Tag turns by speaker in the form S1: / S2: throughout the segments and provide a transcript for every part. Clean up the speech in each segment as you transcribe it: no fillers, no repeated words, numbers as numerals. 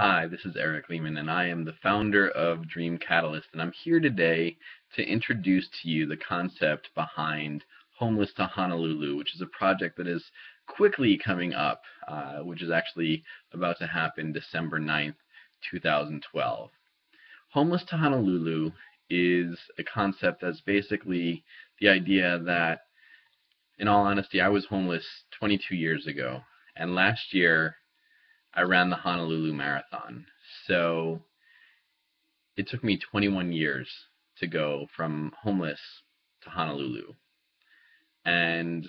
S1: Hi, this is Eric Lehman, and I am the founder of Dream Catalyst, and I'm here today to introduce to you the concept behind Homeless to Honolulu, which is a project that is quickly coming up, which is actually about to happen December 9th, 2012. Homeless to Honolulu is a concept that's basically the idea that, in all honesty, I was homeless 22 years ago, and last year I ran the Honolulu Marathon. So it took me 21 years to go from homeless to Honolulu. And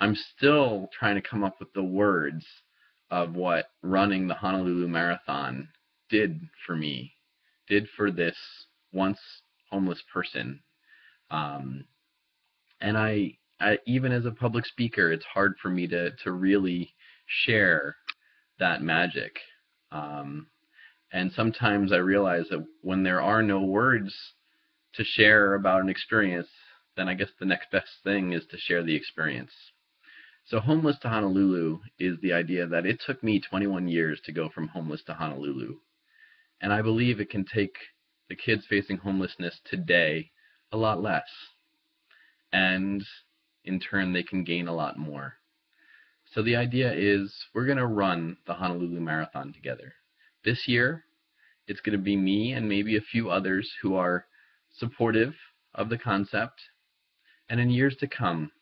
S1: I'm still trying to come up with the words of what running the Honolulu Marathon did for me, did for this once homeless person. Um, and even as a public speaker, it's hard for me to really share that magic. Um, and sometimes I realize that when there are no words to share about an experience, then I guess the next best thing is to share the experience. So homeless to Honolulu is the idea that it took me 21 years to go from homeless to Honolulu. And I believe it can take the kids facing homelessness today a lot less. And in turn, they can gain a lot more. So the idea is we're going to run the Honolulu Marathon together. This year, it's going to be me and maybe a few others who are supportive of the concept. And in years to come,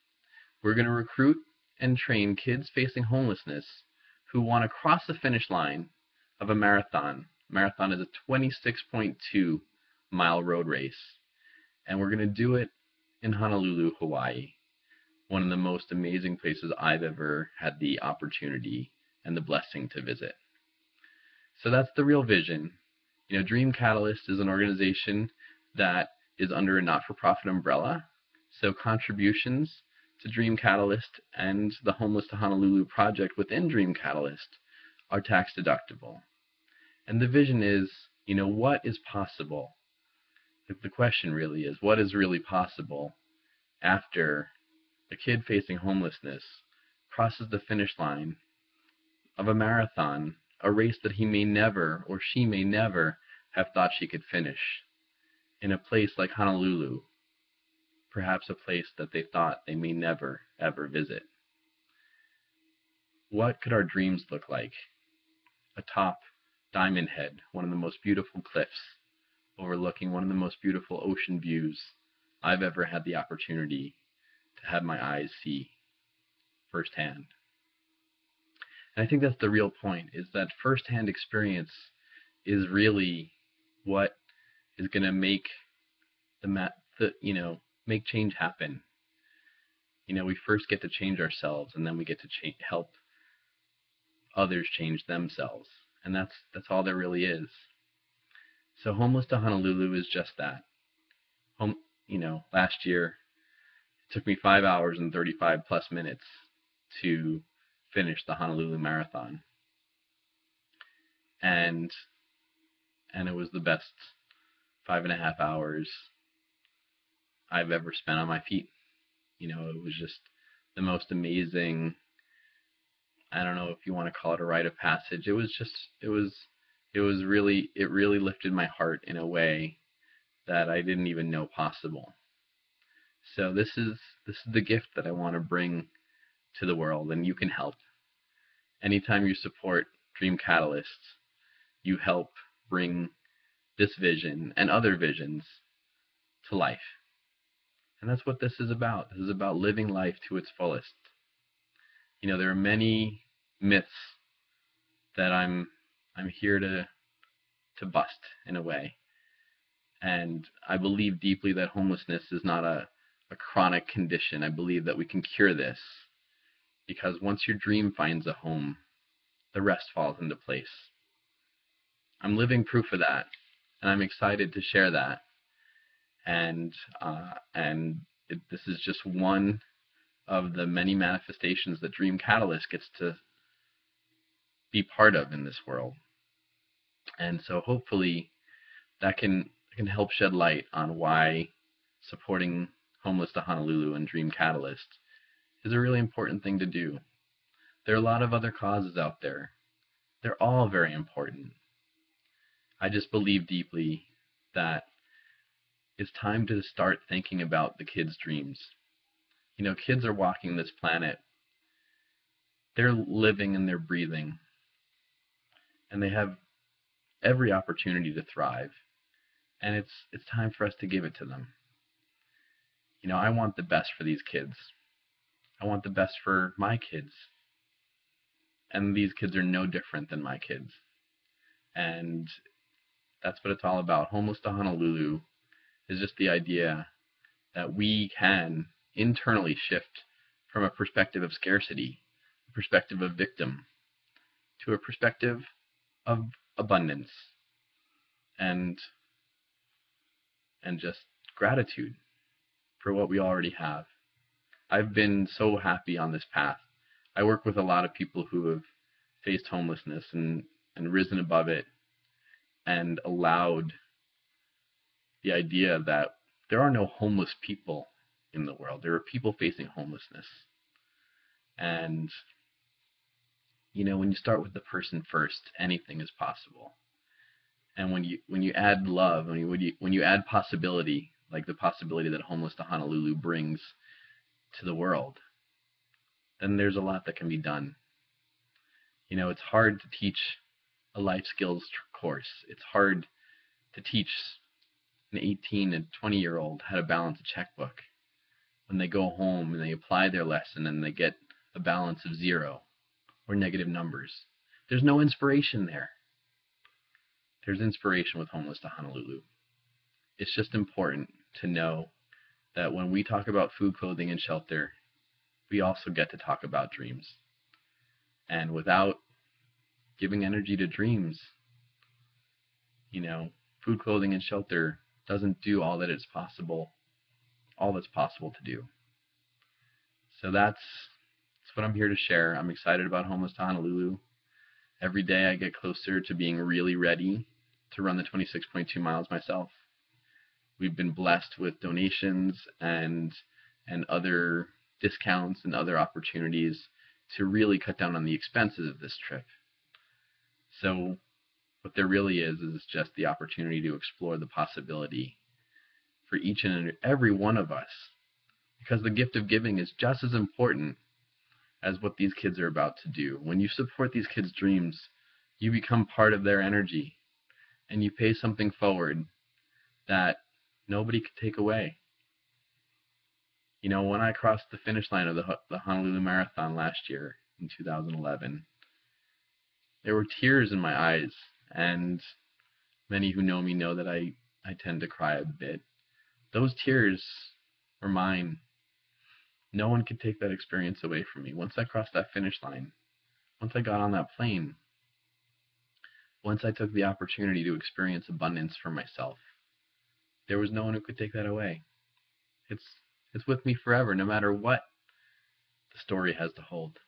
S1: we're going to recruit and train kids facing homelessness who want to cross the finish line of a marathon. Marathon is a 26.2 mile road race. And we're going to do it in Honolulu, Hawaii, one of the most amazing places I've ever had the opportunity and the blessing to visit. So that's the real vision. Dream Catalyst is an organization that is under a not-for-profit umbrella. So contributions to Dream Catalyst and the Homeless to Honolulu project within Dream Catalyst are tax deductible. And the vision is, what is possible? The question really is, what is really possible after a kid facing homelessness crosses the finish line of a marathon, a race that he may never or she may never have thought she could finish, in a place like Honolulu, perhaps a place that they thought they may never ever visit. What could our dreams look like? Atop Diamond Head, one of the most beautiful cliffs, overlooking one of the most beautiful ocean views I've ever had the opportunity to have my eyes see firsthand. And I think that's the real point, is that firsthand experience is really what is going to make make change happen. We first get to change ourselves, and then we get to help others change themselves, and that's all there really is. So Homeless to Honolulu is just that. Last year it took me 5 hours and 35 plus minutes to finish the Honolulu Marathon, and it was the best 5.5 hours I've ever spent on my feet. It was just the most amazing, I don't know if you want to call it a rite of passage. It really lifted my heart in a way that I didn't even know possible. So this is the gift that I want to bring to the world, and you can help. Anytime you support Dream Catalyst, you help bring this vision and other visions to life. And that's what this is about. This is about living life to its fullest. There are many myths that I'm here to bust in a way. And I believe deeply that homelessness is not a chronic condition. I believe that we can cure this, because once your dream finds a home, the rest falls into place. I'm living proof of that, and I'm excited to share that. And this is just one of the many manifestations that Dream Catalyst gets to be part of in this world. And so hopefully that can help shed light on why supporting Homeless to Honolulu and Dream Catalyst is a really important thing to do. There are a lot of other causes out there. They're all very important. I just believe deeply that it's time to start thinking about the kids' dreams. Kids are walking this planet. They're living and they're breathing, and they have every opportunity to thrive. And it's time for us to give it to them. I want the best for these kids. I want the best for my kids. And these kids are no different than my kids. And that's what it's all about. Homeless to Honolulu is just the idea that we can internally shift from a perspective of scarcity, a perspective of victim, to a perspective of abundance and just gratitude for what we already have. I've been so happy on this path. I work with a lot of people who have faced homelessness and risen above it and allowed the idea that there are no homeless people in the world. There are people facing homelessness. And when you start with the person first, anything is possible. And when you add love, when you add possibility, like the possibility that Homeless to Honolulu brings to the world, then there's a lot that can be done. It's hard to teach a life skills course. It's hard to teach an 18 and 20-year-old how to balance a checkbook when they go home and they apply their lesson and they get a balance of 0 or negative numbers. There's no inspiration there. There's inspiration with Homeless to Honolulu. It's just important to know that when we talk about food, clothing, and shelter, we also get to talk about dreams. And without giving energy to dreams, food, clothing, and shelter doesn't do all that's possible to do. So that's what I'm here to share. I'm excited about Homeless to Honolulu. Every day I get closer to being really ready to run the 26.2 miles myself. We've been blessed with donations and other discounts and other opportunities to really cut down on the expenses of this trip. So what there really is just the opportunity to explore the possibility for each and every one of us, because the gift of giving is just as important as what these kids are about to do. When you support these kids' dreams, you become part of their energy, and you pay something forward that nobody could take away. When I crossed the finish line of the Honolulu Marathon last year in 2011, there were tears in my eyes, and many who know me know that I tend to cry a bit. Those tears were mine. No one could take that experience away from me. Once I crossed that finish line, once I got on that plane, once I took the opportunity to experience abundance for myself, there was no one who could take that away. It's with me forever, no matter what the story has to hold.